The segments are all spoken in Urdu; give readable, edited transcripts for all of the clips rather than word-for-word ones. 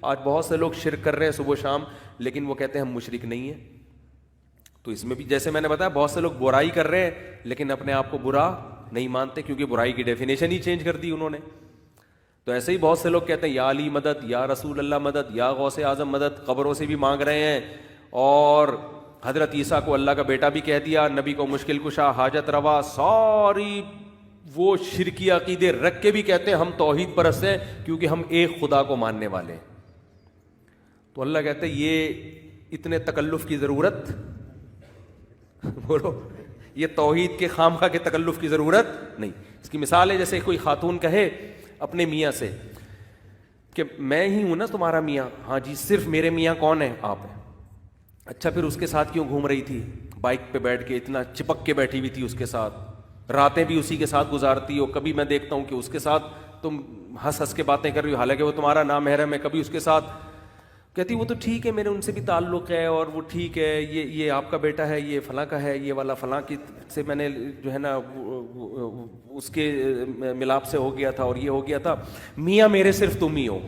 آج بہت سے لوگ شرک کر رہے ہیں صبح شام، لیکن وہ کہتے ہیں ہم مشرک نہیں ہیں. تو اس میں بھی جیسے میں نے بتایا بہت سے لوگ برائی کر رہے ہیں لیکن اپنے آپ کو برا نہیں مانتے، کیونکہ برائی کی ڈیفینیشن ہی چینج کر دی انہوں نے. تو ایسے ہی بہت سے لوگ کہتے ہیں یا علی مدد، یا رسول اللہ مدد، یا غوث اعظم مدد، قبروں سے بھی مانگ رہے ہیں، اور حضرت عیسیٰ کو اللہ کا بیٹا بھی کہہ دیا، نبی کو مشکل کشا، حاجت روا، ساری وہ شرکی عقیدے رکھ کے بھی کہتے ہیں ہم توحید پرست ہیں کیونکہ ہم ایک خدا کو ماننے والے ہیں. تو اللہ کہتے ہیں یہ اتنے تکلف کی ضرورت بولو، یہ توحید کے خامخواہ کے تکلف کی ضرورت نہیں. اس کی مثال ہے جیسے کوئی خاتون کہے اپنے میاں سے کہ میں ہی ہوں نا تمہارا میاں. ہاں جی، صرف میرے میاں کون ہیں؟ آپ ہیں. اچھا پھر اس کے ساتھ کیوں گھوم رہی تھی؟ بائک پہ بیٹھ کے اتنا چپک کے بیٹھی ہوئی تھی اس کے ساتھ، راتیں بھی اسی کے ساتھ گزارتی ہو. کبھی میں دیکھتا ہوں کہ اس کے ساتھ تم ہنس ہنس کے باتیں کر رہی ہو حالانکہ وہ تمہارا نامحرم ہے. کبھی اس کے ساتھ کہتی وہ تو ٹھیک ہے، میرے ان سے بھی تعلق ہے اور وہ ٹھیک ہے، یہ آپ کا بیٹا ہے، یہ فلاں کا ہے، یہ والا فلاں کی سے میں نے جو ہے نا اس کے ملاپ سے ہو گیا تھا اور یہ ہو گیا تھا. میاں میرے صرف تم ہی ہو.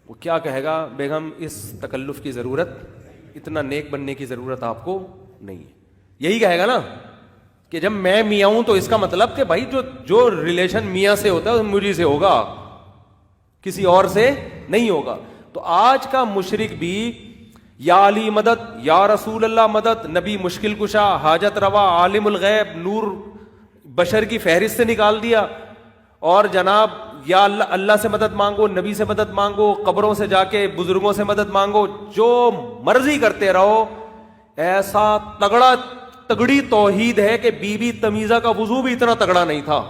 وہ کیا کہے گا؟ بیگم اس تکلف کی ضرورت، اتنا نیک بننے کی ضرورت آپ کو نہیں ہے. یہی کہے گا نا کہ جب میں میاں ہوں تو اس کا مطلب کہ بھائی جو ریلیشن میاں سے ہوتا ہے مجھے سے ہوگا، کسی اور سے نہیں ہوگا. تو آج کا مشرک بھی یا علی مدد، یا رسول اللہ مدد، نبی مشکل کشا، حاجت روا، عالم الغیب، نور بشر کی فہرست سے نکال دیا، اور جناب یا اللہ سے مدد مانگو، نبی سے مدد مانگو، قبروں سے جا کے بزرگوں سے مدد مانگو، جو مرضی کرتے رہو. ایسا تگڑی توحید ہے کہ بی بی تمیزہ کا وضو بھی اتنا تگڑا نہیں تھا،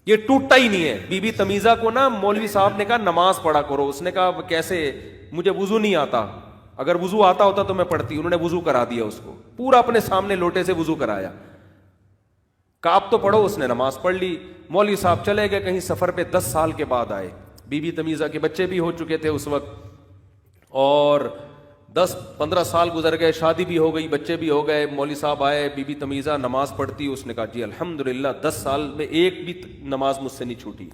یہ ٹوٹتا ہی نہیں ہے. بی بی تمیزہ کو نا مولوی صاحب نے کہا نماز پڑھا کرو. اس نے کہا کیسے؟ مجھے وضو نہیں آتا، اگر وضو آتا ہوتا تو میں پڑھتی. انہوں نے وضو کرا دیا اس کو، پورا اپنے سامنے لوٹے سے وضو کرایا. کہا اب تو پڑھو. اس نے نماز پڑھ لی. مولوی صاحب چلے گئے کہیں سفر پہ، 10 سال کے بعد آئے. بی بی تمیزہ کے بچے بھی ہو چکے تھے اس وقت، اور 10-15 سال گزر گئے، شادی بھی ہو گئی، بچے بھی ہو گئے. مولوی صاحب آئے، بی بی تمیزہ نماز پڑھتی. اس نے کہا جی الحمدللہ 10 سال میں ایک بھی نماز مجھ سے نہیں چھوٹی.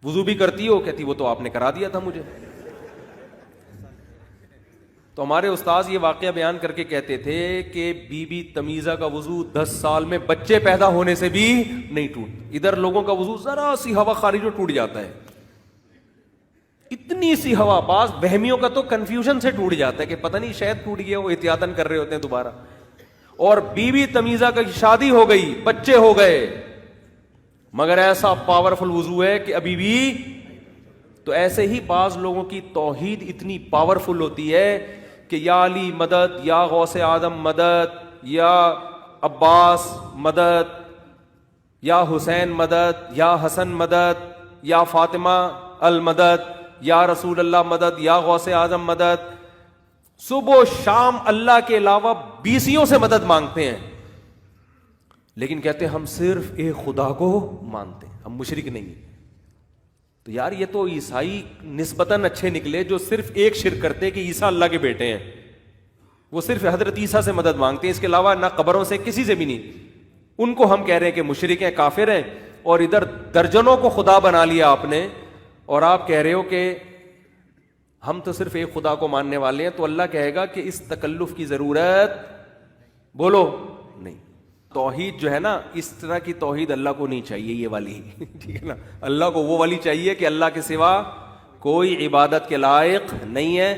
وضو بھی کرتی ہو؟ کہتی وہ تو آپ نے کرا دیا تھا مجھے. تو ہمارے استاذ یہ واقعہ بیان کر کے کہتے تھے کہ بی بی تمیزہ کا وضو 10 سال میں بچے پیدا ہونے سے بھی نہیں ٹوٹ. ادھر لوگوں کا وضو ذرا سی ہوا خارج ہو ٹوٹ جاتا ہے، اتنی سی ہوا. بعض وہمیوں کا تو کنفیوژن سے ٹوٹ جاتا ہے کہ پتہ نہیں شاید ٹوٹ گیا، وہ احتیاطاً کر رہے ہوتے ہیں دوبارہ. اور بی بی تمیزہ کا شادی ہو گئی، بچے ہو گئے، مگر ایسا پاورفل وضو ہے کہ ابھی بھی. تو ایسے ہی بعض لوگوں کی توحید اتنی پاورفل ہوتی ہے کہ یا علی مدد، یا غوث اعظم مدد، یا عباس مدد، یا حسین مدد، یا حسن مدد، یا فاطمہ المدد، یا رسول اللہ مدد، یا غوث اعظم مدد. صبح و شام اللہ کے علاوہ بیسیوں سے مدد مانگتے ہیں، لیکن کہتے ہیں ہم صرف ایک خدا کو مانتے ہیں، ہم مشرک نہیں ہیں. تو یار یہ تو عیسائی نسبتاً اچھے نکلے جو صرف ایک شرک کرتے ہیں کہ عیسیٰ اللہ کے بیٹے ہیں. وہ صرف حضرت عیسیٰ سے مدد مانگتے ہیں، اس کے علاوہ نہ قبروں سے کسی سے بھی نہیں. ان کو ہم کہہ رہے ہیں کہ مشرک ہیں، کافر ہیں، اور ادھر درجنوں کو خدا بنا لیا آپ نے، اور آپ کہہ رہے ہو کہ ہم تو صرف ایک خدا کو ماننے والے ہیں. تو اللہ کہے گا کہ اس تکلف کی ضرورت بولو نہیں. توحید جو ہے نا، اس طرح کی توحید اللہ کو نہیں چاہیے، یہ والی ٹھیک ہے نا. اللہ کو وہ والی چاہیے کہ اللہ کے سوا کوئی عبادت کے لائق نہیں ہے،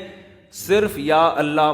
صرف یا اللہ